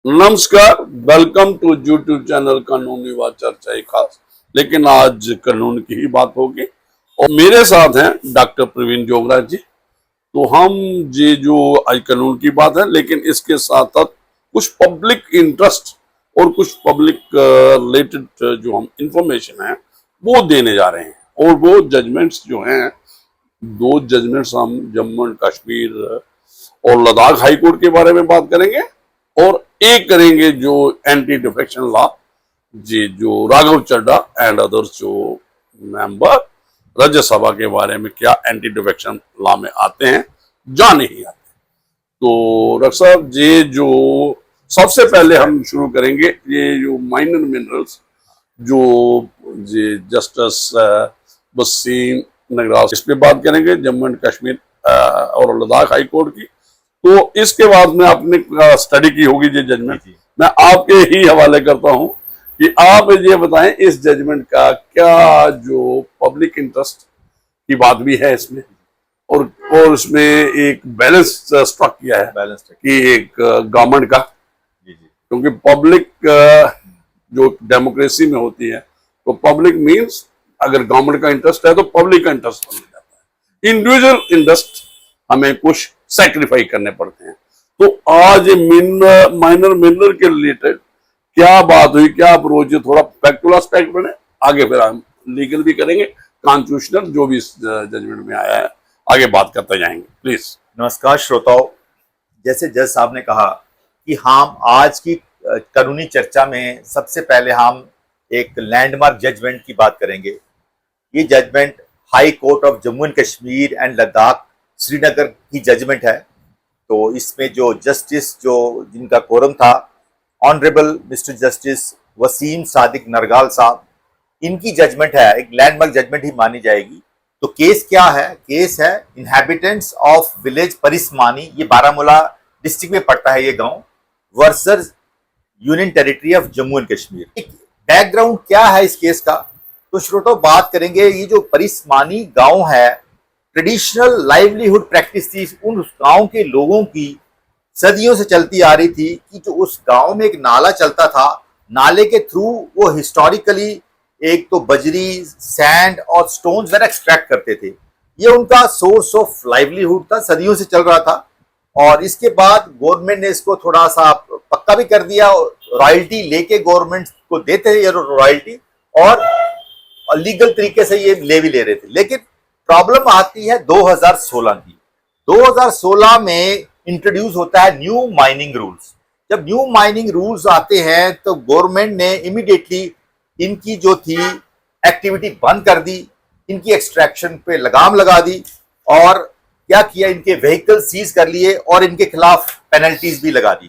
नमस्कार, welcome to YouTube channel कानून विवाद चर्चा एक खास। लेकिन आज कानून की ही बात होगी और मेरे साथ हैं डॉक्टर प्रवीण जोगरा जी। तो हम ये जो आज कानून की बात है, लेकिन इसके साथ साथ कुछ पब्लिक इंटरेस्ट और कुछ पब्लिक रिलेटेड जो हम इंफॉर्मेशन है वो देने जा रहे हैं। और वो जजमेंट्स जो हैं, दो जजमेंट्स हम जम्मू एंड कश्मीर और लद्दाख हाई कोर्ट के बारे में बात करेंगे और एक करेंगे जो एंटी डिफेक्शन लॉ, जी जो राघव चड्ढा एंड अदर्स जो मेंबर राज्यसभा के बारे में क्या एंटी डिफेक्शन लॉ में आते हैं या नहीं आते। तो डॉक्टर साहब, ये जो सबसे पहले हम शुरू करेंगे ये जो माइनर मिनरल्स जो ये जस्टिस वसीम नगराल, इस पे बात करेंगे जम्मू एंड कश्मीर और लद्दाख हाई कोर्ट की। तो इसके बाद में आपने स्टडी की होगी ये जजमेंट, मैं आपके ही हवाले करता हूं कि आप ये बताएं इस जजमेंट का क्या जो पब्लिक इंटरेस्ट की बात भी है इसमें, और इसमें एक बैलेंस स्ट्रक किया है कि एक गवर्नमेंट का, क्योंकि पब्लिक जो डेमोक्रेसी में होती है तो पब्लिक मींस अगर गवर्नमेंट का इंटरेस्ट है तो पब्लिक का इंटरेस्ट बन जाता है। इंडिविजुअल इंटरेस्ट हमें कुछ सैक्रिफाई करने पड़ते हैं। तो आज माइनर मिनरल के रिलेटेड क्या बात हुई, क्या अप्रोच है, थोड़ा फैक्चुअल एस्पेक्ट बने, आगे फिर हम लीगल भी करेंगे, कॉन्स्टिट्यूशनल जो भी जजमेंट में आया है आगे बात करते जाएंगे। प्लीज। नमस्कार श्रोताओं, जैसे जज साहब ने कहा कि हम आज की कानूनी चर्चा में सबसे पहले हम एक लैंडमार्क जजमेंट की बात करेंगे। ये judgement high court of Jammu and Kashmir and Ladakh Srinagar की जजमेंट है। तो इसमें जो जस्टिस जो जिनका कोरम था, honourable mister justice Waseem Sadiq Nargal साहब, इनकी जजमेंट है, एक लैंडमार्क जजमेंट ही मानी जाएगी। तो केस क्या है? केस है इनहैबिटेंट्स ऑफ विलेज परिसमानी, ये बारामूला डिस्ट्रिक्ट में पड़ता है ये गांव, versus union territory of Jammu and Kashmir. Background क्या है इस केस का, तो श्रोताओं बात करेंगे। ये जो परिसमानी गांव है, ट्रेडिशनल लाइवलीहुड प्रैक्टिस थी उन गांव के लोगों की, सदियों से चलती आ रही थी कि जो उस गांव में एक नाला चलता था, नाले के थ्रू वो हिस्टोरिकली एक तो बजरी, सैंड और स्टोन्स वगैरह एक्सट्रैक्ट करते थे। ये उनका सोर्स ऑफ लाइवलीहुड था, सदियों से चल रहा था। और इसके बाद गवर्नमेंट ने इसको थोड़ा सा पक्का भी कर दिया, रॉयल्टी लेके गवर्नमेंट को देते थे ये रॉयल्टी, और लीगल तरीके से ये ले भी ले रहे थे। लेकिन प्रॉब्लम आती है 2016 की। 2016 में इंट्रोड्यूस होता है न्यू माइनिंग रूल्स। जब न्यू माइनिंग रूल्स आते हैं तो गवर्नमेंट ने इमीडिएटली इनकी जो थी एक्टिविटी बंद कर दी, इनकी एक्सट्रैक्शन पे लगाम लगा दी, और क्या किया, इनके व्हीकल सीज कर लिए और इनके खिलाफ पेनल्टीज भी लगा दी।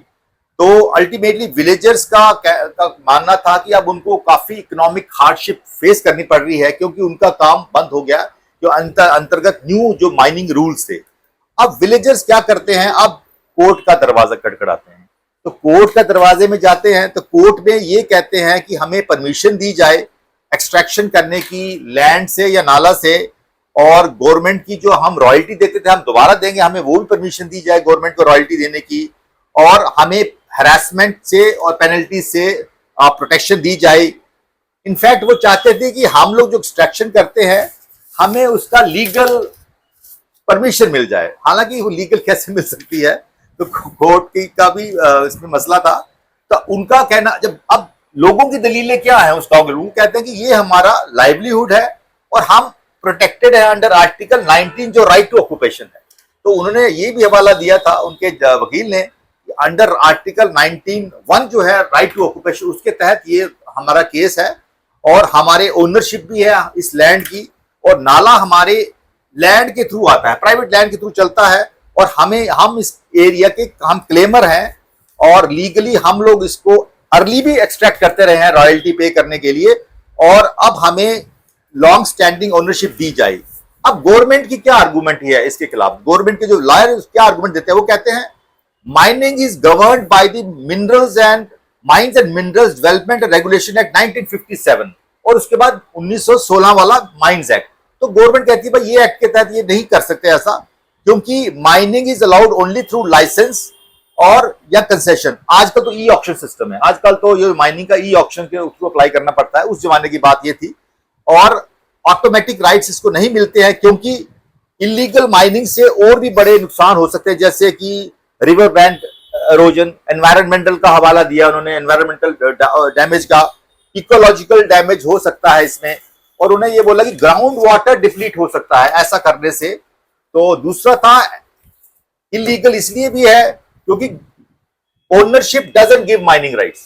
तो अल्टीमेटली विलेजर्स का मानना था कि अब उनको काफी इकोनॉमिक हार्डशिप फेस करनी पड़ रही है, क्योंकि उनका काम बंद हो गया जो अंतर्गत न्यू जो माइनिंग रूल्स थे। अब विलेजर्स क्या करते हैं, अब कोर्ट का दरवाजा खटखटाते हैं। तो कोर्ट का दरवाजे में जाते हैं तो कोर्ट में ये कहते हैं कि हमें परमिशन दी जाए एक्सट्रैक्शन करने की लैंड से या नाला से, और गवर्नमेंट की जो हम रॉयल्टी देते थे हम दोबारा देंगे, हमें वो भी परमिशन दी जाए गवर्नमेंट को रॉयल्टी देने की, और हमें हरासमेंट से और पेनल्टी से प्रोटेक्शन दी जाए। इनफैक्ट वो चाहते थे कि हम लोग जो एक्सट्रैक्शन करते हैं हमें उसका लीगल परमिशन मिल जाए। हालांकि वो लीगल कैसे मिल सकती है, तो कोर्ट की का भी इसमें मसला था। तो उनका कहना, जब अब लोगों की दलीलें क्या है उस गांव के लोग कहते हैं कि ये हमारा लाइवलीहुड है और हम प्रोटेक्टेड है अंडर आर्टिकल 19 जो राइट टू ऑक्यूपेशन है। तो उन्होंने ये भी हवाला दिया था उनके वकील ने, अंडर आर्टिकल 19(1) जो है राइट टू ऑक्यूपेशन, उसके तहत ये हमारा केस है और हमारे ओनरशिप भी है इस लैंड की, और नाला हमारे लैंड के थ्रू आता है, प्राइवेट लैंड के थ्रू चलता है, और हम इस एरिया के हम क्लेमर हैं, और लीगली हम लोग इसको अर्ली भी एक्सट्रैक्ट करते रहे हैं रॉयल्टी पे करने के लिए, और अब हमें लॉन्ग स्टैंडिंग ओनरशिप दी जाए। अब गवर्नमेंट की क्या आर्गूमेंट है इसके खिलाफ, गवर्नमेंट के जो लॉयर क्या आर्गूमेंट देते हैं, वो कहते हैं mining is governed by the minerals and mines and minerals development regulation act 1957, और उसके बाद 1916 वाला माइंस एक्ट। तो गवर्नमेंट कहती है भाई ये एक्ट के तहत ये नहीं कर सकते ऐसा, क्योंकि mining is allowed only through licence, और या कंसेशन। आजकल तो ई ऑक्शन सिस्टम है, आजकल तो ये माइनिंग का ई ऑक्शन के उसको अप्लाई करना पड़ता है, उस जमाने की बात ये थी। और ऑटोमेटिक राइट्स इसको नहीं मिलते हैं, क्योंकि इलीगल माइनिंग से और भी बड़े नुकसान हो सकते हैं, जैसे कि रिवर बैंक एरोजन, एनवायरमेंटल का हवाला दिया उन्होंने, एनवायरमेंटल डैमेज का, इकोलॉजिकल डैमेज हो सकता है इसमें, और उन्हें ये बोला कि ग्राउंड वाटर डिप्लीट हो सकता है ऐसा करने से। तो दूसरा था इलीगल इसलिए भी है क्योंकि ownership doesn't give mining rights.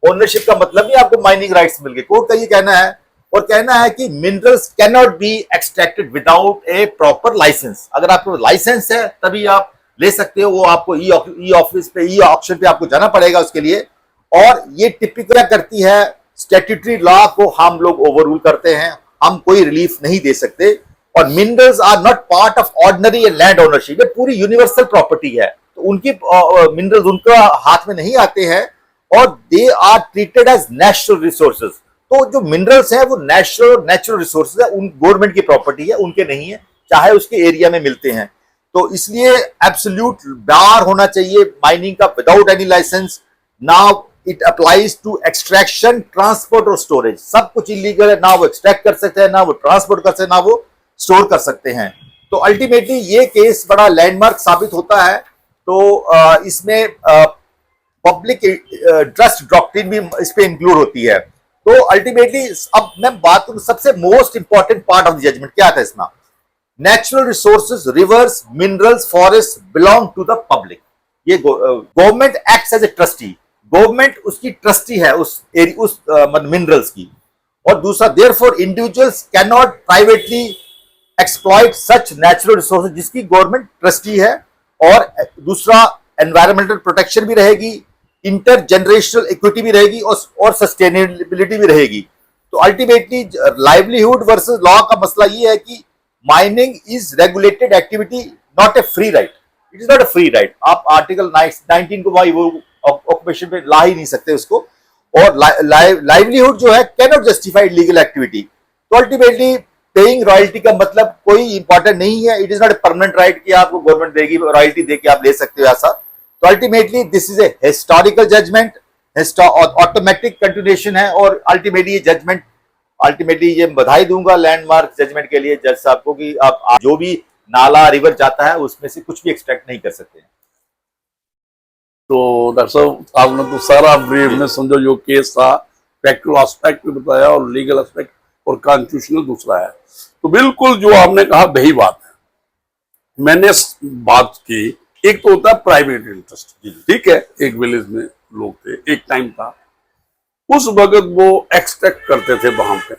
Ownership का मतलब नहीं आपको माइनिंग राइट्स मिल गए, कोर्ट का ये कहना है। और कहना है कि minerals can not be extracted without a proper licence. अगर आपको लाइसेंस है तभी आप ले सकते हो, वो आपको ई ऑफिस पे, ई ऑक्शन पे आपको जाना पड़ेगा उसके लिए। और ये टिपिकल करती है स्टैट्यूटरी लॉ को हम लोग ओवररूल करते हैं, हम कोई रिलीफ नहीं दे सकते। और minerals are not part of ordinary land ownership, ये पूरी यूनिवर्सल प्रॉपर्टी है, तो उनकी मिनरल्स उनका हाथ में नहीं आते हैं, और they are treated as natural resources. तो जो मिनरल्स हैं वो नेचुरल रिसोर्सेज है, उन गवर्नमेंट की प्रॉपर्टी है, उनके नहीं है, चाहे उसके एरिया में मिलते हैं। तो इसलिए एब्सोल्यूट बार होना चाहिए माइनिंग का without any licence. Now it applies to extraction, transport और स्टोरेज। सब कुछ इलीगल है, ना वो एक्सट्रैक्ट कर सकते हैं, ना वो ट्रांसपोर्ट कर सकते हैं, ना वो स्टोर कर सकते हैं। तो अल्टीमेटली ये केस बड़ा लैंडमार्क साबित होता है। तो इसमें पब्लिक ट्रस्ट डॉक्ट्रिन भी इस पे इंक्लूड होती है। तो अल्टीमेटली अब मैं बात करूं सबसे most important part of the judgement क्या था इसमें, natural resources, rivers, minerals, forest belong to the public. ये government acts as a trustee, government उसकी ट्रस्टी है उस मिनरल्स की। और दूसरा, therefore individuals can not privately exploit such natural resources, जिसकी गवर्नमेंट ट्रस्टी है। और दूसरा, एनवायरमेंटल प्रोटेक्शन भी रहेगी, इंटर जनरेशनल इक्विटी भी रहेगी, और सस्टेनेबिलिटी भी रहेगी। तो अल्टीमेटली लाइवलीहुड वर्सेस लॉ का मसला ये है कि mining is regulated activity, not a free right. It is not a free right. आप आर्टिकल 19 को भाई वो ऑक्यूपेशन पे ला ही नहीं सकते उसको। और लाइवलीहुड जो है can not justify legal activity. तो अल्टीमेटली पेइंग रॉयल्टी का मतलब कोई इंपॉर्टेंट नहीं है। It is not a permanent right कि आपको गवर्नमेंट देगी रॉयल्टी दे के आप ले सकते हो ऐसा। तो ultimately this is a historical judgement, automatic continuation है। और अल्टीमेटली ये जजमेंट, अल्टीमेटली ये बधाई दूंगा लैंडमार्क जजमेंट के लिए जज साहब को कि आप जो भी नाला रिवर जाता है उसमें से कुछ भी एक्सट्रैक्ट नहीं कर सकते हैं। तो डॉक्टर साहब आपने तो सारा ब्रीफ में समझो जो केस था, फैक्चुअल एस्पेक्ट भी बताया और लीगल एस्पेक्ट और कॉन्स्टिट्यूशनल दूसरा है। तो बिल्कुल जो आपने कहा वही बात है। मैंने बात की, एक तो होता है प्राइवेट इंटरेस्ट, ठीक है, एक विलेज में लोग थे, एक टाइम था उस वक्त वो एक्सट्रैक्ट करते थे वहां पे,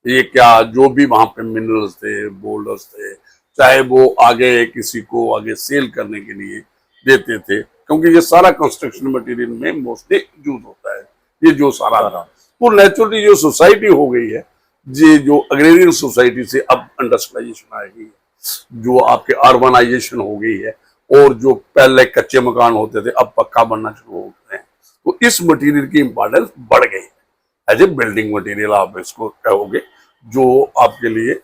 ये क्या जो भी वहां पे मिनरल्स थे, बोल्डर्स थे, चाहे वो आगे किसी को आगे सेल करने के लिए देते थे, क्योंकि ये सारा कंस्ट्रक्शन मटेरियल में मोस्टली यूज होता है ये जो सारा। तो नेचुरली जो सोसाइटी हो गई है, ये जो अग्रेरियन सोसाइटी से अब इंडस्ट्रियलाइजेशन आ गई है, जो आपके अर्बनाइजेशन हो गई है, और जो पहले कच्चे मकान होते थे अब पक्का बनना शुरू हो गए हैं, तो इस मटेरियल की इंपॉर्टेंस बढ़ गई एज ए बिल्डिंग मटेरियल आप इसको कहोगे, जो आपके लिए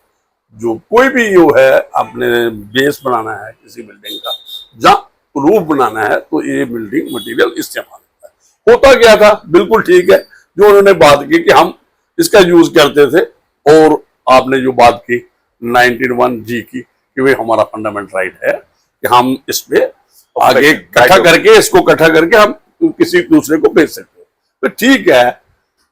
जो कोई भी जो है आपने बेस बनाना है किसी बिल्डिंग का, जहाँ रूफ बनाना है, तो ये बिल्डिंग मटेरियल इस्तेमाल होता है। होता क्या था, बिल्कुल ठीक है जो उन्होंने बात की कि हम इसका यूज करते थे, और आपने जो बात की 19(1) की कि वे हमारा फंडामेंटल राइट है कि हम इस पे आगे इकट्ठा करके इसको इकट्ठा करके हम किसी दूसरे को बेच सकते हैं। तो ठीक है,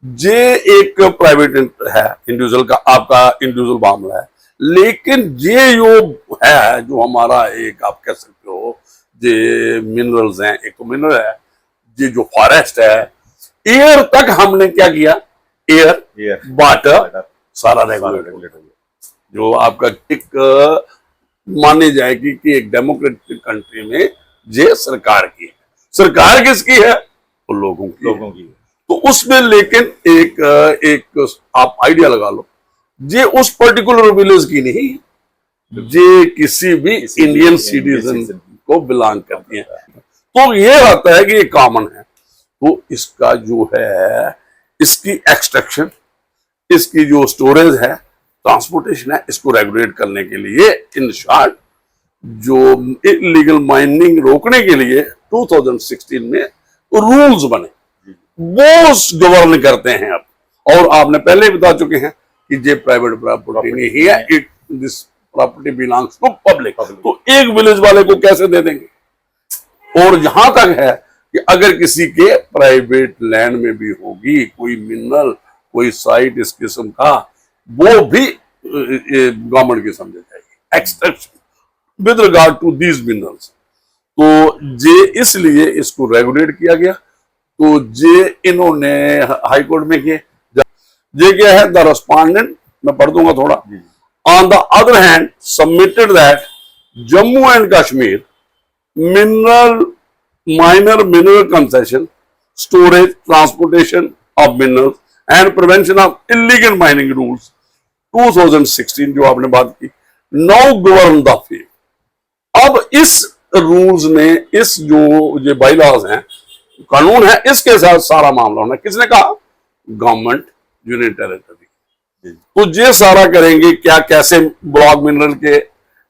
ये एक प्राइवेट है, इंडिविजुअल का, आपका इंडिविजुअल मामला है, लेकिन ये जो है जो हमारा एक आप कह सकते हो ये मिनरल्स हैं, एक तो मिनरल है, ये जो फॉरेस्ट है, एयर तक हमने क्या किया, एयर वाटर सारा रेगुलेट हो गया। जो आपका एक मानी जाएगी कि एक डेमोक्रेटिक कंट्री में ये सरकार की है। सरकार किसकी है, तो लोगों की। तो उसमें लेकिन एक आप आइडिया लगा लो, ये उस पर्टिकुलर विलेज की नहीं, ये किसी भी इंडियन सिटीजन को बिलोंग करती है। तो ये आता है कि ये कॉमन है, तो इसका जो है इसकी एक्सट्रैक्शन, इसकी जो स्टोरेज है, ट्रांसपोर्टेशन है, इसको रेगुलेट करने के लिए इन शॉर्ट जो इलीगल माइनिंग रोकने के लिए 2016 में रूल्स बने, वो गवर्न करते हैं अब। और आपने पहले ही बता चुके हैं कि ये प्राइवेट प्रॉपर्टी नहीं है, it this property belongs to public. तो एक विलेज वाले को कैसे दे देंगे? और यहां तक है कि अगर किसी के प्राइवेट लैंड में भी होगी कोई मिनरल, कोई साइट इस किस्म का, वो भी गवर्नमेंट की समझी जाएगी extraction with regard to these minerals. तो ये इसलिए इसको रेगुलेट किया गया। तो ये इन्होंने हाई कोर्ट में किए। ये क्या है, द रेस्पोंडेंट, मैं पढ़ दूंगा थोड़ा। On the other hand submitted that Jammu and Kashmir minor mineral concession, storage, transportation of minerals and prevention of illegal mining rules 2016 जो आपने बात की, now govern the field। अब इस रूल्स ने, इस जो ये बाईलॉज हैं, कानून है, इसके साथ सारा मामला होना। किसने कहा? Government, union territory. तो ये सारा करेंगे क्या, कैसे ब्लॉक मिनरल के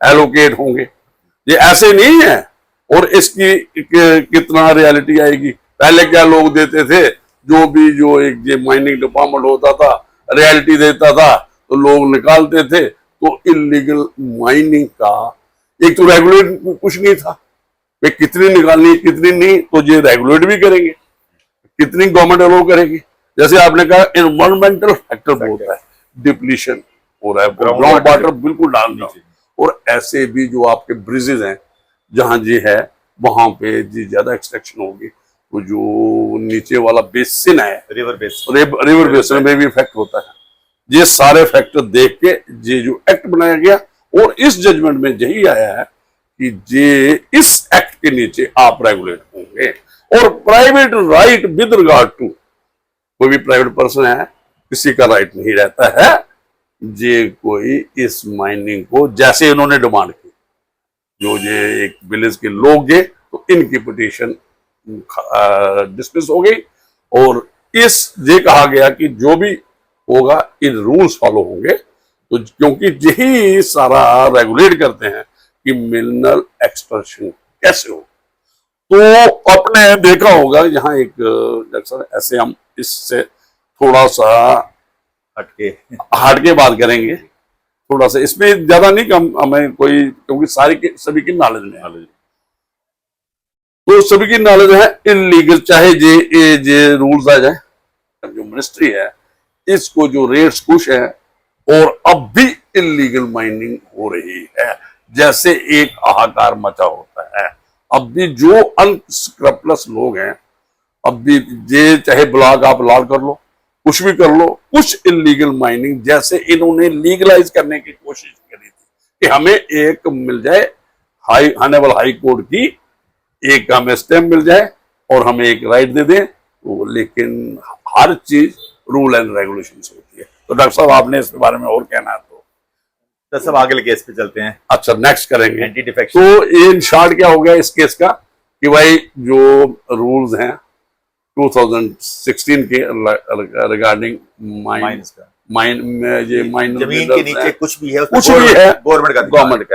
एलोकेट होंगे, ये ऐसे नहीं है। और इसकी कितना रियलिटी आएगी? पहले क्या लोग देते थे, जो एक ये माइनिंग डिपार्टमेंट होता था रियलिटी देता था तो लोग निकालते थे। तो इलीगल माइनिंग का एक तो रेगुलेट कुछ नहीं था, वे कितनी निकालनी कितनी नहीं, तो ये रेगुलेट भी करेंगे, कितनी गवर्नमेंट अलाउ करेगी। जैसे आपने कहा एनवायरमेंटल फैक्टर बोलता है, डिप्लीशन हो रहा है, ग्राउंड वाटर बिल्कुल डाल रहा। और ऐसे भी जो आपके ब्रिजेज हैं जहां जी है वहां पे जी ज्यादा एक्सट्रैक्शन होगी, तो जो नीचे वाला बेसिन है, रिवर बेसिन में भी इफेक्ट होता है। ये सारे फैक्टर देख के ये जो एक्ट बनाया गया, और इस जजमेंट में यही आया है कि ये इस एक्ट के नीचे आप रेगुलेट होंगे। और private right with regard to, कोई भी प्राइवेट पर्सन है, किसी का राइट नहीं रहता है ये कोई इस माइनिंग को, जैसे इन्होंने डिमांड की, जो ये एक विलेज के लोग गए तो इनकी पिटीशन डिस्मिस हो गई। और इस ये कहा गया कि जो भी होगा इन रूल्स फॉलो होंगे। तो क्योंकि यही सारा रेगुलेट करते हैं कि मिनरल एक्सट्रैक्शन कैसे हो। तो आपने देखा होगा यहाँ एक डॉक्टर, ऐसे हम इससे थोड़ा सा हटके बात करेंगे, थोड़ा सा इसमें ज्यादा नहीं, कम हमें कोई, क्योंकि सभी की नॉलेज में, तो सभी की नॉलेज है इनलीगल, चाहे जे रूल्स आ जाए। जो मिनिस्ट्री है इसको जो रेट्स कुछ है, और अब भी इलीगल माइनिंग हो रही है, जैसे एक हाहाकार मचा होता है। अब भी जो अनस्क्रैपलेस लोग हैं, अब भी ये चाहे ब्लॉक आप लाल कर लो, कुछ भी कर लो, कुछ इलीगल माइनिंग जैसे इन्होंने लीगलाइज करने की कोशिश करी थी कि हमें एक मिल जाए ऑनरेबल हाई कोर्ट की एक हमें स्टैम्प मिल जाए और हमें एक राइट दे दें। तो लेकिन हर चीज रूल एंड रेगुलेशन से होती है। तो डॉक्टर साहब आपने इसके बारे में और कहना है तो सब आगे केस पे चलते हैं। अच्छा, नेक्स्ट करेंगे एंटी डिफेक्शन। तो इन शॉर्ट क्या हो गया इस केस का कि भाई जो रूल्स हैं 2016 के रिगार्डिंग माइन जमीन के नीचे कुछ भी है गवर्नमेंट का गवर्नमेंट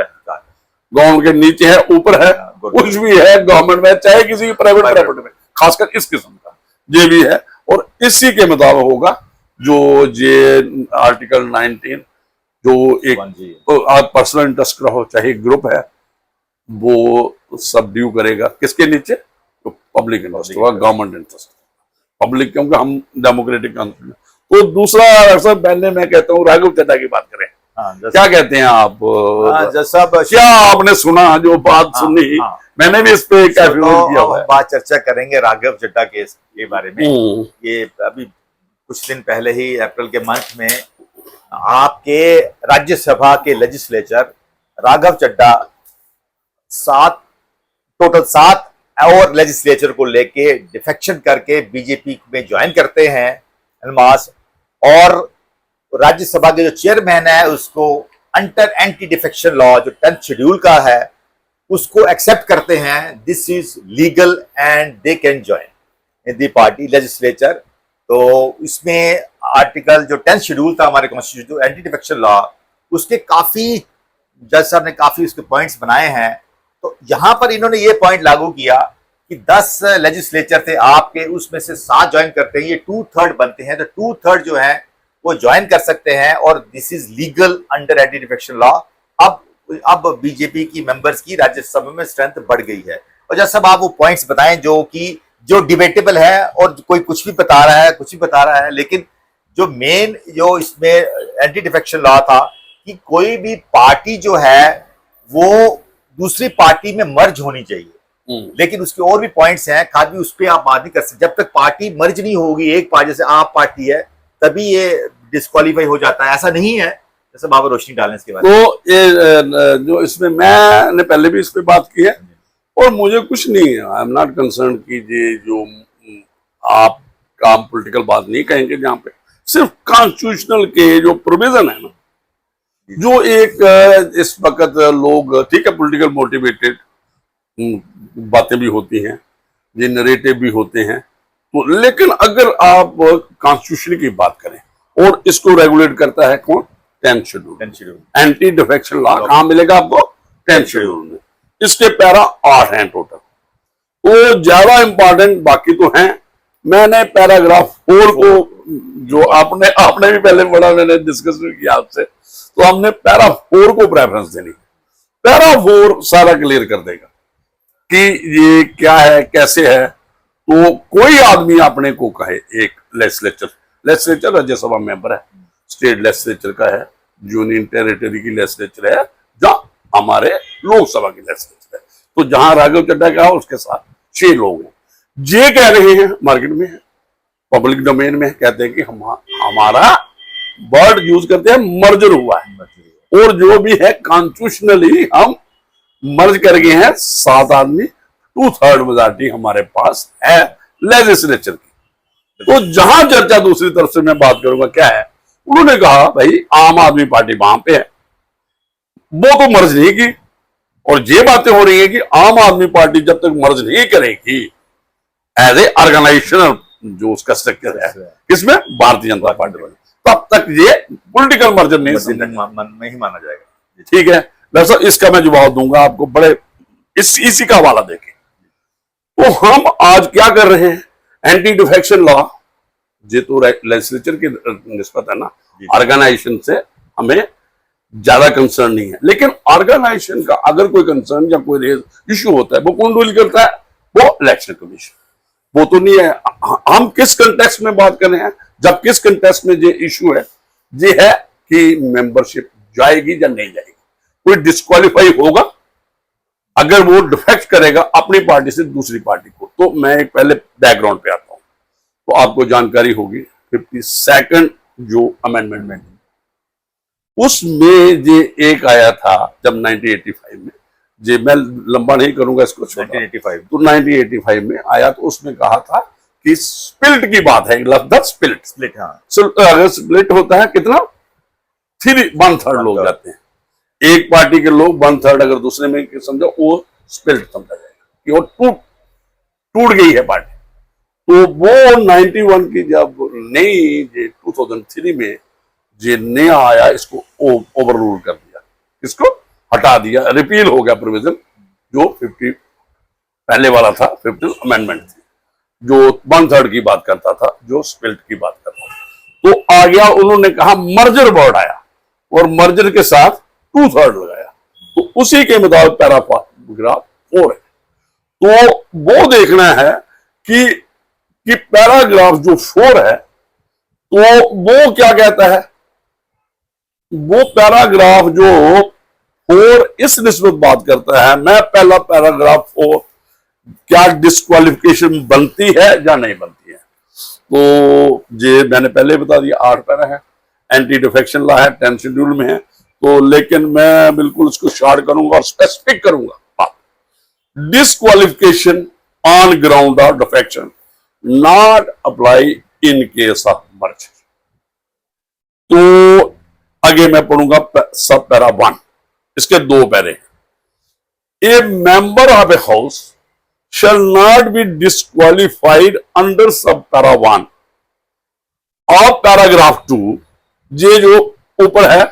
के नीचे है, ऊपर है, कुछ भी है गवर्नमेंट में, चाहे किसी की प्राइवेट प्रॉपर्टी में, खासकर इस किस्म का ये भी है। और इसी के मुताबिक होगा जो ये आर्टिकल 19 जो एक पर्सनल इंटरेस्ट का हो चाहे ग्रुप है वो सबड्यू करेगा किसके नीचे, तो पब्लिक इंटरेस्ट होगा, गवर्नमेंट इंटरेस्ट, पब्लिक, क्योंकि हम डेमोक्रेटिक कंट्री। तो दूसरा सर पहले मैं कहता हूँ राघव चड्ढा की बात करें। क्या कहते हैं आप? क्या आपने सुना जो बात सुनी? मैंने भी इस पे काफी किया हुआ है। बात चर्चा करेंगे राघव चड्ढा केस के बारे में। ये अभी कुछ दिन पहले ही अप्रैल के मंथ में आपके राज्यसभा के लेजिस्लेचर राघव चड्ढा टोटल 7 और लेजिस्लेचर को लेके डिफेक्शन करके बीजेपी में ज्वाइन करते हैं अलमास, और राज्यसभा के जो चेयरमैन है उसको अंडर एंटी डिफेक्शन लॉ जो 10th शेड्यूल का है उसको एक्सेप्ट करते हैं। This is legal and they can join in the party legislature. तो इसमें आर्टिकल जो 10th शेड्यूल था हमारे कॉन्स्टिट्यूशन एंटी डिफेक्शन लॉ, उसके काफी जज साहब ने काफी उसके पॉइंट्स बनाए हैं। तो यहां पर इन्होंने ये पॉइंट लागू किया कि 10 लेजिस्लेचर थे आपके, उसमें से 7 ज्वाइन करते हैं, ये 2/3 बनते हैं, तो 2/3 जो है वो ज्वाइन कर सकते हैं और this is legal under anti defection law. अब बीजेपी की मेंबर्स की राज्यसभा में स्ट्रेंथ बढ़ गई है। और जब सब आप वो पॉइंट्स बताएं जो डिबेटेबल है, और कोई कुछ भी बता रहा है, कुछ भी बता रहा है, लेकिन जो मेन जो इसमें एंटी डिफेक्शन लॉ था कि कोई भी पार्टी जो है वो दूसरी पार्टी में मर्ज होनी चाहिए, लेकिन उसके और भी पॉइंट्स हैं, खाली उस पर आप बात नहीं कर सकते। जब तक पार्टी मर्ज नहीं होगी, एक पार्टी जैसे आप पार्टी है, तभी ये डिस्क्वालीफाई हो जाता है। ऐसा नहीं है, जैसे बाबा रोशनी डालने इसके बाद। तो ये जो इसमें मैंने पहले भी इस पे बात की है, और मुझे कुछ नहीं है, आई एम नॉट कंसर्न कि ये जो आप काम पॉलिटिकल बात नहीं कहेंगे, जहाँ पे सिर्फ कॉन्स्टिट्यूशनल के जो प्रोविजन है ना, जो एक इस वक्त लोग, ठीक है, पॉलिटिकल मोटिवेटेड बातें भी होती हैं, ये नरेटिव भी होते हैं, तो लेकिन अगर आप कॉन्स्टिट्यूशन की बात करें, और इसको रेगुलेट करता है कौन? 10th schedule. Anti defection law कहाँ मिलेगा आपको? 10th शेड्यूल में। इसके पैरा 8 हैं टोटल, तो ज्यादा इंपॉर्टेंट बाकी तो हैं। मैंने पैराग्राफ 4 को, जो आपने भी पहले बड़ा मैंने डिस्कस किया आपसे, तो हमने पैरा 4 को प्रेफरेंस देनी। पैरा 4 सारा क्लियर कर देगा कि ये क्या है, कैसे है। तो कोई आदमी अपने को कहे, एक लेजिस्लेचर राज्यसभा मेंबर है, स्टेट लेजिस्लेचर का है, यूनियन टेरिटरी की लेजिस्लेचर है, जहां हमारे लोकसभा की लेजिस्लेचर है, तो जहां राघव चड्ढा का है उसके साथ 6 लोग हैं। ये कह रहे हैं, मार्केट में है, पब्लिक डोमेन में कहते हैं कि हमारा वर्ड यूज करते हैं मर्जर हुआ है, और जो भी है कॉन्स्टिट्यूशनली हम मर्ज कर गए हैं। 7 आदमी, 2/3 मेजॉरिटी हमारे पास है लेजिस्लेचर की। तो जहां चर्चा दूसरी तरफ से मैं बात करूंगा, क्या है, उन्होंने कहा भाई आम आदमी पार्टी वहां पे है, वो तो मर्ज नहीं की, और ये बातें हो रही है कि आम आदमी पार्टी जब तक मर्ज नहीं करेगी एज ए ऑर्गेनाइजेशनल जो उसका स्ट्रक्चर है, किसमें? भारतीय जनता पार्टी में, तब तक ये पॉलिटिकल मर्जर नहीं माना जाएगा। ठीक है, दरअसल इसका मैं जवाब दूंगा आपको, बड़े इसी का हवाला देके। तो हम आज क्या कर रहे हैं, एंटी डिफेक्शन लॉ, ये तो लेजिस्लेचर की निस्बत है ना, ऑर्गेनाइजेशन से हमें ज्यादा कंसर्न नहीं है। लेकिन ऑर्गेनाइजेशन का अगर कोई कंसर्न या कोई इश्यू होता है, वो कौन डील करता है? वो इलेक्शन कमीशन। वो तो नहीं है, हम किस कंटेक्स्ट में बात कर रहे हैं, जब किस कंटेक्स्ट में ये इश्यू है, ये है कि मेंबरशिप जाएगी या नहीं जाएगी, कोई डिस्क्वालीफाई होगा अगर वो डिफेक्ट करेगा अपनी पार्टी से दूसरी पार्टी को। तो मैं एक पहले बैकग्राउंड पे आता हूं, तो आपको जानकारी होगी 52nd जो अमेंडमेंट में, उसमें ये एक आया था जब 1985 में, जे मैं लंबा नहीं करूंगा इसको, 1985 तो 1985 में आया, तो उसमें कहा था कि स्प्लिट की बात है, लफ्ज स्प्लिट, हाँ, अगर स्प्लिट होता है कितना, 1/3 लोग जाते हैं, एक पार्टी के लोग 1/3 अगर दूसरे में समझो, वो स्प्लिट समझा जाएगा कि वो टूट गई है पार्टी। तो वो 91 की जब नई 2003 में ये नया आया, इसको ओवर रूल कर दिया, इसको हटा दिया, रिपील हो गया प्रोविजन, जो 50 पहले वाला था, 50 अमेंडमेंट थी, जो 1/3 की बात करता था, जो स्प्लिट की बात करता था। तो आ गया, उन्होंने कहा मर्जर वर्ड आया, और मर्जर के साथ 2/3 लगाया, तो उसी के मुताबिक पैराग्राफ 4 है। तो वो देखना है कि पैराग्राफ जो 4 है, तो वो क्या कहता है, वो पैराग्राफ जो 4 इस निस्बत बात करता है, मैं पहला पैराग्राफ 4 क्या डिस्क्वालिफिकेशन बनती है या नहीं बनती है, तो ये मैंने पहले बता दिया, 8 पैरा है, एंटी डिफेक्शन लॉ है, 10th शेड्यूल में है। तो लेकिन मैं बिल्कुल इसको शॉर्ट करूंगा और स्पेसिफिक करूंगा बात, disqualification on ground of defection not apply in case of merger. तो आगे मैं पढ़ूंगा सब पैरा 1, इसके 2 पैरे। ए member of a house shall not be disqualified under sub para 1 of paragraph 2, ये जो ऊपर है,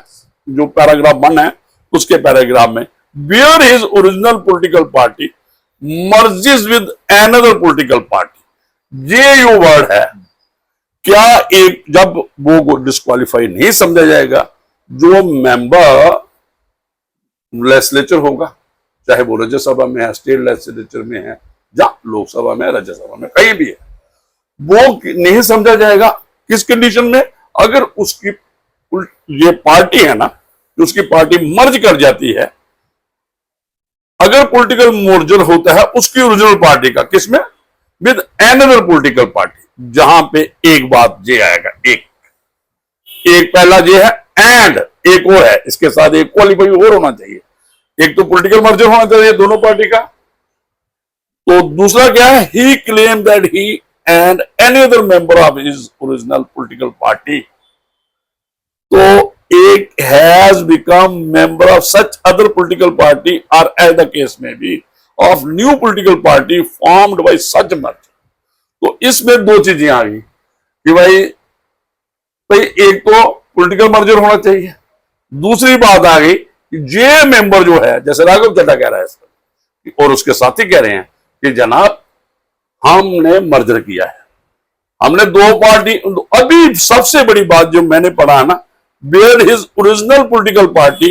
जो पैराग्राफ 1 है उसके पैराग्राफ में, where his original political party merges with another political party, ये जो वर्ड है, क्या एक जब वो डिस्क्वालीफाई नहीं समझा जाएगा, जो मेंबर लेजिस्लेचर होगा, चाहे वो राज्यसभा में है, स्टेट लेजिस्लेचर में है, या लोकसभा में, राज्यसभा में, कहीं भी है, वो नहीं समझा जाएगा। किस कंडीशन में? अगर उसकी ये पार्टी है ना, उसकी पार्टी मर्ज कर जाती है, अगर पॉलिटिकल मर्जर होता है उसकी ओरिजिनल पार्टी का, किसमें? विद अनदर पॉलिटिकल पार्टी, जहां पे एक बात ये आएगा, एक पहला ये है, एंड एक और है, इसके साथ एक क्वालिफाई और होना चाहिए। एक तो पॉलिटिकल मर्जर होना चाहिए दोनों पार्टी का, तो दूसरा क्या है? He claim that he and any other member of his original political party, तो एक has become member of such other political party और as the case may be of new political party formed by such merge. तो इसमें दो चीजें आ गई कि भाई एक तो पॉलिटिकल मर्जर होना चाहिए, दूसरी बात आ गई कि ये मेंबर जो है, जैसे राघव चड्ढा कह रहा है और उसके साथी कह रहे हैं कि जनाब हमने मर्जर किया है, हमने दो पार्टी। अभी सबसे बड़ी बात जो मैंने पढ़ा ना, where his original political party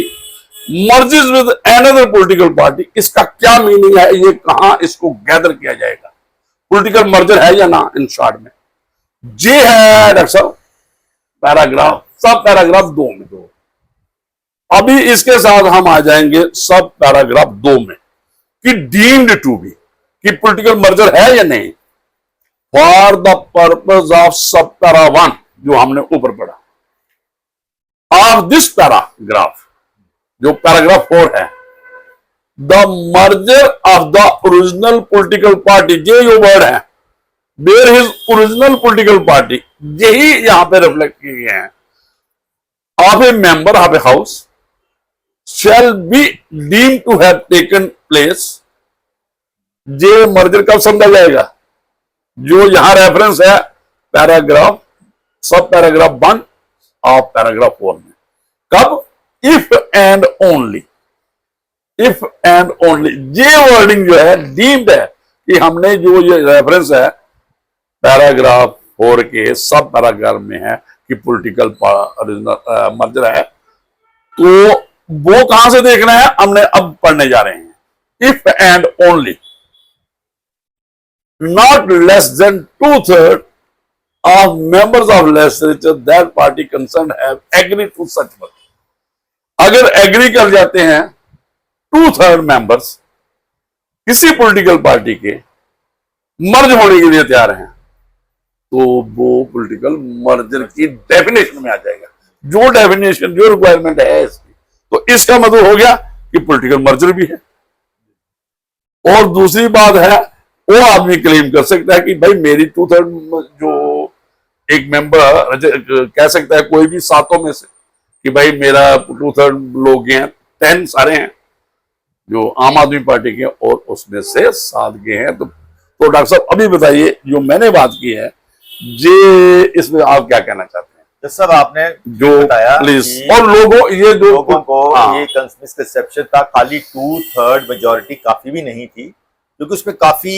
merges with another political party, इसका क्या मीनिंग है, ये कहां इसको गैदर किया जाएगा, पॉलिटिकल मर्जर है या ना? इन शॉर्ट में ये है डॉक्टर साहब पैराग्राफ, सब पैराग्राफ 2 में। अभी इसके साथ हम आ जाएंगे सब पैराग्राफ 2 में कि डीम्ड टू बी, कि पॉलिटिकल मर्जर है या नहीं, for the purpose of sub para 1 जो हमने ऊपर पढ़ा, ऑफ दिस पैराग्राफ जो पैराग्राफ 4 है, the merger of the original political party, ये जो वर्ड है, where his original political party, यही यहां पे रिफ्लेक्ट किए गए हैं, of a member of a house shall be deemed to have taken place। ये मर्जर कब समझा जाएगा? जो यहां रेफरेंस है पैराग्राफ, सब पैराग्राफ 1 ऑफ पैराग्राफ 4 में, कब? If and only, if and only, ये वर्डिंग जो है डीम्ड है कि हमने जो ये रेफरेंस है पैराग्राफ 4 के सब पैराग्राफ में है कि पॉलिटिकल मर्जर है, तो वो कहां से देखना है, हमने अब पढ़ने जा रहे हैं। If and only not less than 2/3 of members of legislature that party concern have agreed to such merge. अगर एग्री कर जाते हैं 2/3 मेंबर्स किसी पॉलिटिकल पार्टी के मर्ज होने के लिए तैयार हैं, तो वो पॉलिटिकल मर्जर की डेफिनेशन में आ जाएगा, जो डेफिनेशन, जो रिक्वायरमेंट है इसकी। तो इसका मतलब हो गया कि पॉलिटिकल मर्जर भी है। और दूसरी बात है, वो आदमी क्लेम कर सकता है कि भाई मेरी 2/3 जो एक मेंबर कह सकता है कोई भी 7 में से कि भाई मेरा 2/3 लोग हैं, 10 सारे हैं जो आम आदमी पार्टी के, और उसमें से 7 के हैं। तो डॉक्टर साहब अभी बताइए, जो मैंने बात की है, ये इसमें आप क्या कहना चाहते हैं? तो सब आपने जो बताया प्लीज, और लोगों को ये मिसकंसेप्शन था, खाली 2/3 मेजोरिटी काफी भी नहीं थी, क्योंकि उसमें काफी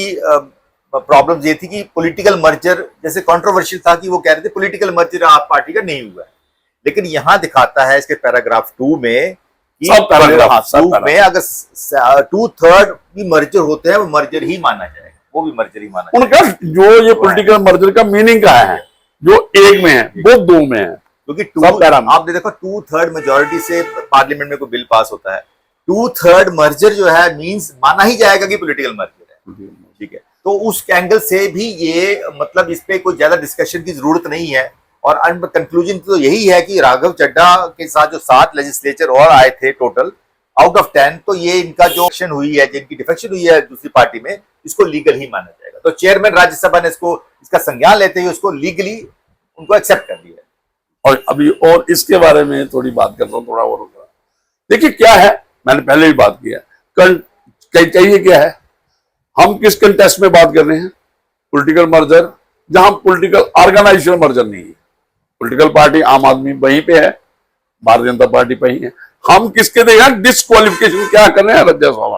प्रॉब्लम्स ये थी कि पॉलिटिकल मर्जर, जैसे कंट्रोवर्शियल था कि वो कह रहे थे पॉलिटिकल मर्जर आप पार्टी का नहीं हुआ है, लेकिन यहाँ दिखाता है इसके पैराग्राफ 2 में कि सब पैराग्राफ में अगर 2/3 भी मर्जर होते हैं वो मर्जर ही माना जाएगा, वो भी मर्जर ही माना जाएगा। उनका जो ये पॉलिटिकल मर्जर का मीनिंग क्या है, जो एक में है वो 2 में है, क्योंकि आपने देखो 2/3 मेजोरिटी से पार्लियामेंट में कोई बिल पास होता है, 2/3 मर्जर जो है मींस माना ही जाएगा कि पॉलिटिकल मर्जर है, ठीक है। तो उस एंगल से भी ये मतलब इस पे कोई ज्यादा डिस्कशन की जरूरत नहीं है। और कंक्लूजन तो यही है कि राघव चड्ढा के साथ जो 7 लेजिस्लेचर और आए थे टोटल आउट ऑफ 10, तो ये इनका जो एक्शन हुई है, जिनकी डिफेक्शन हुई है दूसरी पार्टी में, इसको लीगल ही माना जाएगा। तो चेयरमैन राज्यसभा ने इसका संज्ञान लेते हुए उसको लीगली उनको एक्सेप्ट कर दिया है। और अभी और इसके बारे में थोड़ी बात करता हूँ, थोड़ा और देखिए क्या है, मैंने पहले भी बात किया, चाहिए क्या है, हम किस कंटेस्ट में बात कर रहे हैं, पॉलिटिकल मर्जर, जहां पॉलिटिकल ऑर्गेनाइजेशन मर्जर नहीं है, पॉलिटिकल पार्टी आम आदमी वहीं पे है, भारतीय जनता पार्टी पे ही है, हम किसके देगा डिस्क्वालिफिकेशन क्या कर रहे हैं, Rajya Sabha.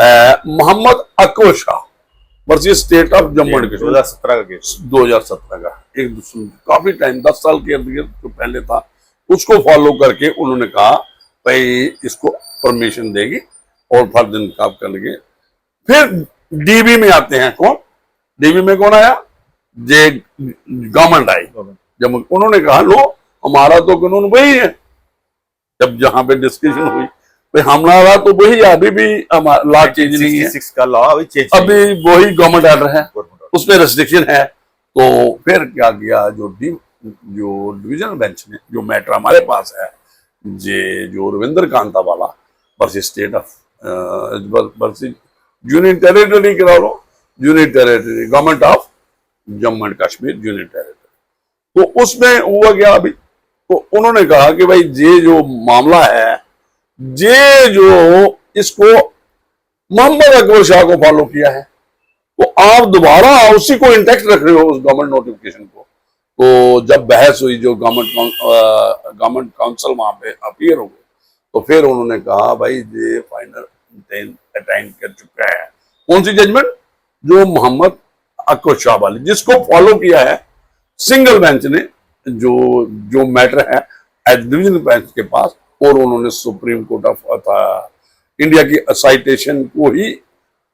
Mohammad Akbar Shah versus state of Jammu and Kashmir 2017 का केस। 2017 का एक दूसरे काफी टाइम 10 साल के अंदर जो पहले था उसको फॉलो करके उन्होंने कहा भाई इसको परमिशन देगी और फर्द इंतखाब कर लेंगे। फिर डीबी में आते हैं कौन, डीबी में कौन आया, जे गवर्नमेंट आई जब उन्होंने कहा लो हमारा तो कानून वही है। जब जहां पे डिस्कशन हुई भाई हमारा तो वही है, अभी भी लॉ चेंज नहीं है, 66 का लॉ अभी चेंज अभी वही गवर्नमेंट ऑर्डर है, उसमें रेस्ट्रिक्शन है। तो फिर क्या किया जो डिविजनल बेंच ने जो मैटर हमारे पास है जो रविंद्र कांता वाला versus state of versus union territory करा लो, union territory government of Jammu and Kashmir union territory. तो उसमें हुआ क्या अभी, तो उन्होंने कहा कि भाई ये जो मामला है ये जो इसको मोहम्मद अकबर शाह को फॉलो किया है, तो आप दोबारा उसी को इंटेक्ट रख रहे हो उस गवर्नमेंट नोटिफिकेशन को। तो जब बहस हुई जो गवर्नमेंट काउंसिल वहां पे अपीयर हो गए, तो फिर उन्होंने कहा भाई ये फाइनल अटेंड कर चुका है कौन सी जजमेंट, जो मोहम्मद अकबर शाह वाली जिसको फॉलो किया है सिंगल बेंच ने, जो मैटर है डिविजनल बेंच के पास, और उन्होंने सुप्रीम कोर्ट ऑफ इंडिया की साइटेशन को ही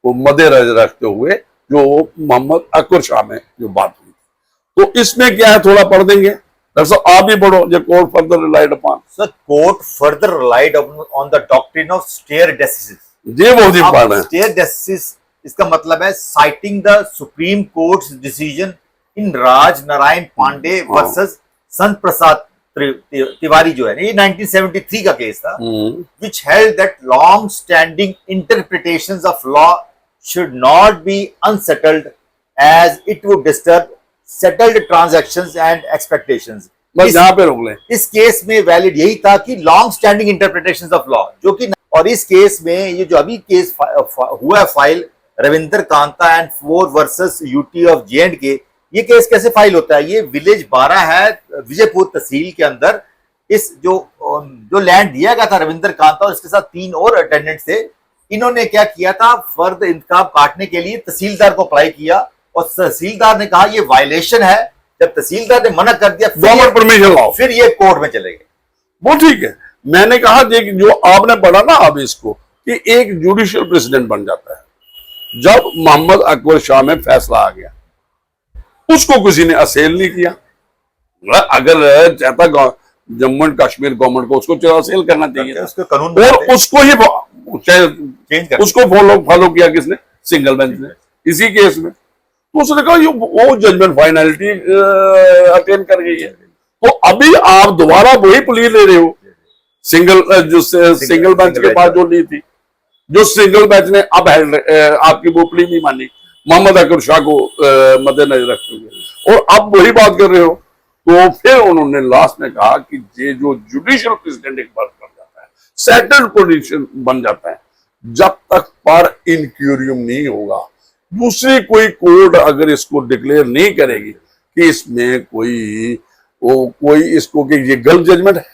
मद्देनजर रखते हुए जो मोहम्मद अकबर शाह में जो बात हुई। तो इसमें क्या है थोड़ा पढ़ देंगे डॉक्टर साहब, आप भी पढ़ो। जो court further relied upon, sir court further relied on the doctrine of stare decisis. ये बहुत इंपॉर्टेंट है। स्टेयर डेसिस इसका मतलब है citing the supreme court's decision in Raj Narayan Pandey versus Sant Prasad Tiwari जो है ये 1973 का केस था, which held that long standing interpretations of law should not be unsettled as it would disturb settled transactions and expectations। बस यहाँ पे रोक लें। इस केस में वैलिड यही था कि long standing interpretations of law जो कि, और इस केस में ये जो अभी केस हुआ है file Ravindra Kanta and 4 versus UT of J, ये केस कैसे फाइल होता है, ये विलेज 12 है विजयपुर तहसील के अंदर। इस जो लैंड दिया गया था रविंद्र कांता और इसके साथ 3 और अटेंडेंट थे, इन्होंने क्या किया था फर्द इंतखाब काटने के लिए तहसीलदार को अप्लाई किया और तहसीलदार ने कहा ये वायलेशन है। जब तहसीलदार ने मना कर दिया गवर्नमेंट परमिशन लाओ, फिर ये कोर्ट में चले गए। वो ठीक है। मैंने कहा जो आपने पढ़ा ना अब इसको कि एक जुडिशियल प्रेसिडेंट बन जाता है। जब मोहम्मद अकबर शाह में फैसला आ गया उसको किसी ने असेल नहीं किया। अगर चाहता जम्मू एंड कश्मीर गवर्नमेंट को उसको असेल करना चाहिए था, उसको कानून और उसको ही चेंज कर उसको फॉलो किया किसने, सिंगल बेंच ने इसी केस में। तो उसने कहा ये वो जजमेंट फाइनलिटी अटेन कर गई है। तो अभी आप दोबारा वही प्ली ले रहे हो सिंगल बेंच के पास जो ली थी, जो सिंगल बेंच ने अब आपकी वो प्ली नहीं मानी मोहम्मद अकबर शाह को मद्देनजर रखते हुए, और अब वही बात कर रहे हो। तो फिर उन्होंने लास्ट में कहा कि ये जो जुडिशियल प्रेसिडेंट एक बार बन जाता है, सेटल्ड पोजीशन बन जाता है, जब तक पर इंक्यूरियम नहीं होगा, दूसरी कोई कोर्ट अगर इसको डिक्लेयर नहीं करेगी कि इसमें कोई इसको कि ये गलत जजमेंट है,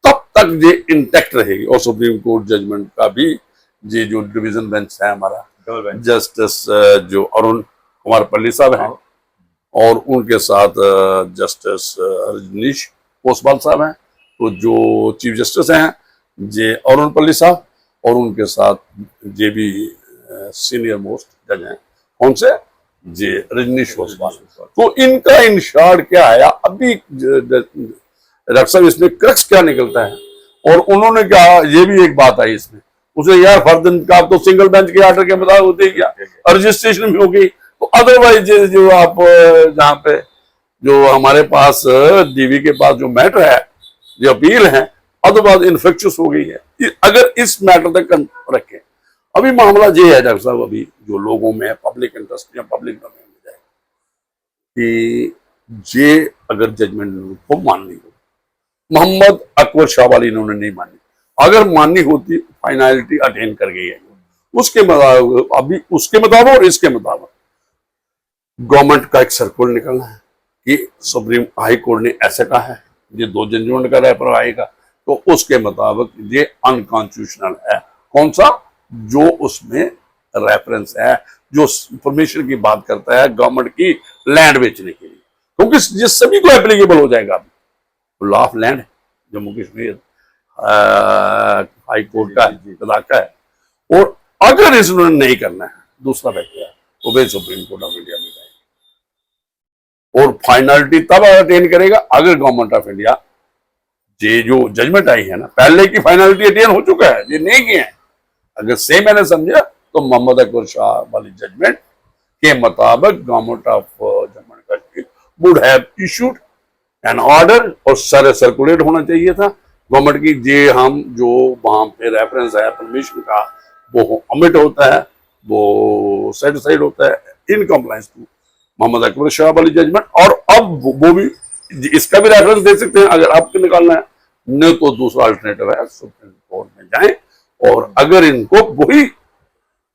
तब तक ये इंटैक्ट रहेगी। और सुप्रीम कोर्ट जजमेंट का भी ये जो डिवीजन बेंच है हमारा, जस्टिस जो अरुण कुमार पल्ली साहब हैं और उनके साथ जस्टिस रजनीश ओसवाल साहब हैं, तो जो चीफ जस्टिस हैं जे अरुण पल्ली साहब, और उनके साथ जे भी सीनियर मोस्ट जज हैं कौन से, जे रजनीश ओसवाल। तो इनका इन शॉर्ट क्या है अभी डॉक्टर साहब, इसमें क्रक्स क्या निकलता है। और उन्होंने कहा, ये भी एक बात आई इसमें, उसे यार फर्द इंतखाब तो सिंगल बेंच के आर्डर के मुताबिक होते ही क्या, रजिस्ट्रेशन भी हो गई, तो अदरवाइज जो आप जहाँ पे जो हमारे पास डीवी के पास जो मैटर है, जो अपील है, अदरवाइज इन्फेक्शियस हो गई है। अगर इस मैटर तक रखें, अभी मामला ये है डॉक्टर साहब, अभी जो लोगों में पब्लिक इंटरेस्ट या पब्लिक डोमेन में जाए कि ये अगर जजमेंट को माननी हो, मोहम्मद अकबर शाह वाली इन्होंने नहीं मानी, अगर माननी होती फाइनलिटी अटेन कर गई है, उसके मुताबिक अभी उसके मुताबिक और इसके मुताबिक गवर्नमेंट का एक सर्कुलर निकलना है कि सुप्रीम हाई कोर्ट ने ऐसे कहा है, ये 2 जजमेंट का रेफर आएगा, तो उसके मुताबिक ये अनकॉन्स्टिट्यूशनल है। कौन सा, जो उसमें रेफरेंस है जो परमिशन की बात करता है गवर्नमेंट की लैंड बेचने के लिए, क्योंकि ये सभी को एप्लीकेबल हो जाएगा। Law of land Jammu Kashmir high court का इलाका है, और अगर इसने नहीं करना है दूसरा फैक्टर है तो वे सुप्रीम कोर्ट ऑफ इंडिया में जाएगा, और फाइनलिटी तब अटेन करेगा अगर गवर्नमेंट ऑफ इंडिया ये जो जजमेंट आई है ना, पहले की फाइनलिटी अटेन हो चुका है, ये नहीं किए हैं। अगर से मैंने समझा तो मोहम्मद अकबर शाह वाली जजमेंट के मुताबिक government of Jammu and Kashmir would have issued N order, और सारे सर्कुलेट होना चाहिए था गवर्नमेंट की। जे हम जो वहां पे रेफरेंस है परमिशन का वो अमिट होता है, वो सेटिसाइड होता है in compliance to Mohammad Akbar Shah वाली जजमेंट। और अब वो भी इसका भी रेफरेंस दे सकते हैं अगर आपको निकालना है, नहीं तो दूसरा अल्टरनेटिव है सुप्रीम कोर्ट में जाएं, और अगर इनको वही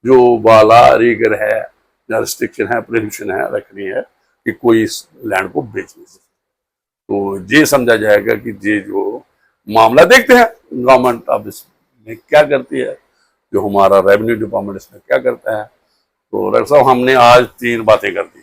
जो वाला रीगर है या रिस्ट्रिक्शन है प्रोहिबिशन है रखनी है कि कोई इस लैंड को बेच नहीं सकता, तो ये समझा जाएगा कि ये जो मामला देखते हैं गवर्नमेंट अब इसमें क्या करती है, जो हमारा रेवेन्यू डिपार्टमेंट इसमें क्या करता है। तो डॉक्टर साहब हमने आज 3 बातें कर दी,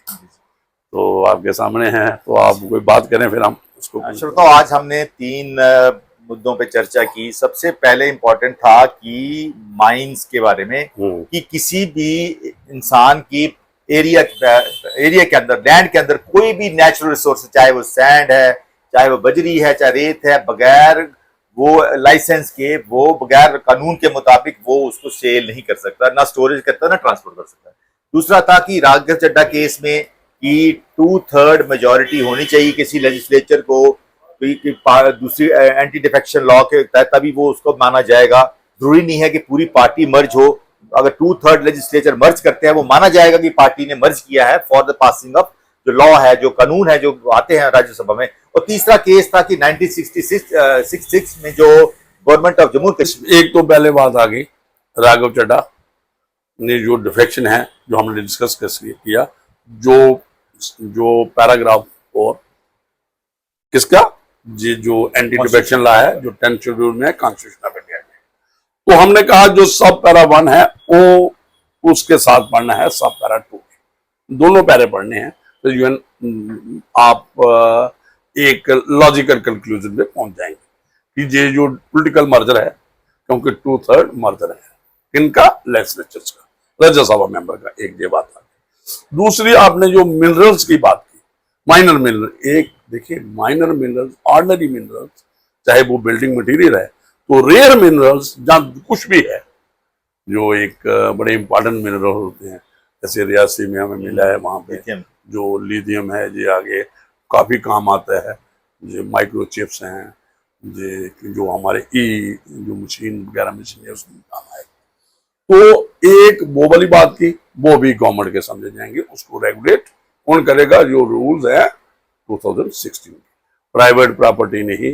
तो आपके सामने हैं, तो आप कोई बात करें फिर हम उसको। श्रोताओ, आज हमने 3 मुद्दों पे चर्चा की। सबसे पहले इम्पोर्टेंट था कि माइंस के बारे में, कि किसी भी इंसान की एरिया के अंदर, लैंड के अंदर कोई भी नेचुरल रिसोर्स, चाहे वो सैंड है, चाहे वो बजरी है, चाहे रेत है, बगैर वो लाइसेंस के, वो बगैर कानून के मुताबिक वो उसको सेल नहीं कर सकता, ना स्टोरेज करता, ना ट्रांसपोर्ट कर सकता। दूसरा था कि राघव चड्ढा केस में कि 2/3 मेजॉरिटी होनी चाहिए किसी लेजिस्लेचर को, दूसरी एंटी डिफेक्शन लॉ के तहत तभी वो उसको माना जाएगा। जरूरी नहीं है कि पूरी पार्टी मर्ज हो, अगर 2/3 लेजिस्लेचर मर्ज करते हैं वो माना जाएगा कि पार्टी ने मर्ज किया है फॉर द पासिंग ऑफ जो लॉ है, जो कानून है, जो आते हैं राज्यसभा में। और तीसरा केस था कि 1966 में जो गवर्नमेंट ऑफ जम्मू कश्मीर, एक तो पहले बात आ गई राघव चड्ढा ने जो डिफेक्शन है जो हमने डिस्कस किया, जो पैराग्राफ और किसका जो एंटी डिफेक्शन लॉ है जो 10th शेड्यूल में कॉन्स्टिट्यूशन ऑफ इंडिया में, तो हमने कहा जो सब पैरा 1 है वो उसके साथ पढ़ना है सब पैरा 2, दोनों पैरे पढ़ने हैं, तो यूएन आप एक लॉजिकल कंक्लूजन पे पहुंच जाएंगे कि ये जो पॉलिटिकल मर्जर है, क्योंकि 2/3 मर्जर है इनका लेजिस्लेचर्स का, राज्यसभा मेंबर का, एक ये बात आ गई। दूसरी आपने जो मिनरल्स की बात की, माइनर मिनरल, एक देखिए माइनर मिनरल्स, ऑर्डिनरी मिनरल्स, चाहे वो बिल्डिंग मटेरियल है, तो रेयर मिनरल्स जहाँ कुछ भी है जो एक बड़े इंपॉर्टेंट मिनरल होते हैं, जैसे रियासी में हमें मिला है वहां पे जो लिथियम है, ये आगे काफी काम आता है, जो माइक्रोचिप्स हैं, जो हमारे जो मशीन वगैरह मशीन है उसमें काम आए। तो एक वो वाली बात की, वो भी गवर्नमेंट के समझे जाएंगे, उसको रेगुलेट कौन करेगा, जो रूल्स है 2016 प्राइवेट प्रॉपर्टी नहीं,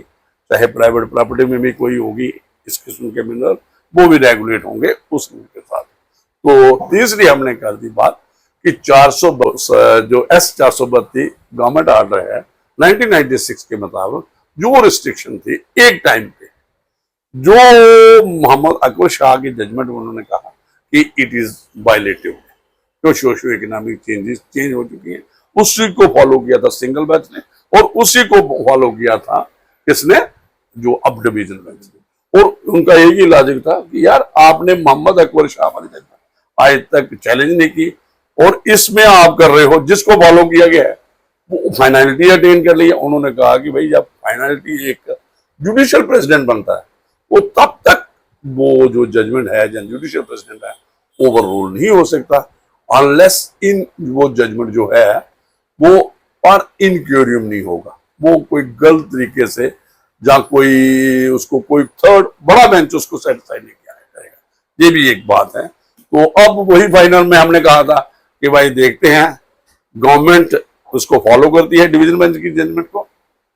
चाहे प्राइवेट प्रॉपर्टी में भी कोई होगी इस किस्म के मिनरल, वो भी रेगुलेट होंगे उस के साथ। तो तीसरी हमने कर दी बात कि 400 जो S-432 गवर्नमेंट ऑर्डर है 1996 के मुताबिक, जो रिस्ट्रिक्शन थी एक टाइम पे, जो मोहम्मद अकबर शाह की जजमेंट उन्होंने कहा कि इट इज वायलेटिव, जो सोशो इकोनॉमिक चेंजेस चेंज हो चुकी हैं, उसी को फॉलो किया था सिंगल बेंच ने, और उसी को फॉलो किया था किसने, जो अब डिवीजन बेंच ने। और उनका एक ही लॉजिक था कि यार आपने मोहम्मद अकबर शाह वाली जजमेंट आज तक चैलेंज नहीं की, और इसमें आप कर रहे हो जिसको फॉलो किया गया है वो फाइनलिटी अटेन कर ली है। उन्होंने कहा कि भाई जब फाइनलिटी एक जुडिशियल प्रेसिडेंट बनता है वो तब तक वो जो जजमेंट है जुडिशियल प्रेसिडेंट है ओवर रूल नहीं हो सकता, अनलेस इन वो जजमेंट जो है वो पर इनक्यूरियम नहीं होगा, वो कोई गलत तरीके से जहाँ कोई उसको कोई थर्ड बड़ा बेंच उसको सेटिस्फाई नहीं किया जाएगा, ये भी एक बात है। तो अब वही फाइनल में हमने कहा था कि भाई देखते हैं गवर्नमेंट उसको फॉलो करती है डिवीजन बेंच की जजमेंट को,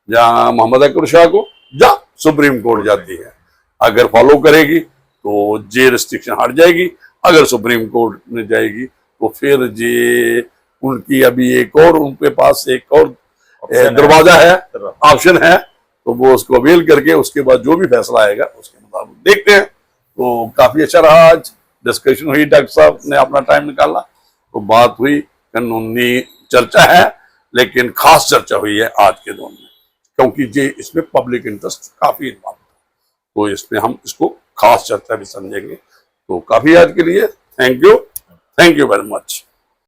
जहां मोहम्मद अकबर शाह को, जहां सुप्रीम कोर्ट जाती है, अगर फॉलो करेगी तो जे रिस्ट्रिक्शन हट जाएगी, अगर सुप्रीम कोर्ट में जाएगी तो फिर जे उनकी अभी एक और उनके पास एक और दरवाजा है, ऑप्शन है, तो वो उसको अवेल करके उसके बाद जो भी फैसला आएगा उसके मुताबिक देखते हैं। तो काफी अच्छा रहा आज डिस्कशन हुई, डॉक्टर साहब ने अपना टाइम निकाला, तो बात हुई, कानूनी चर्चा है, लेकिन खास चर्चा हुई है आज के दौर में, क्योंकि ये इसमें पब्लिक इंटरेस्ट काफी इन्वॉल्व है, तो इसमें हम इसको खास चर्चा भी समझेंगे। तो काफी आज के लिए थैंक यू वेरी मच।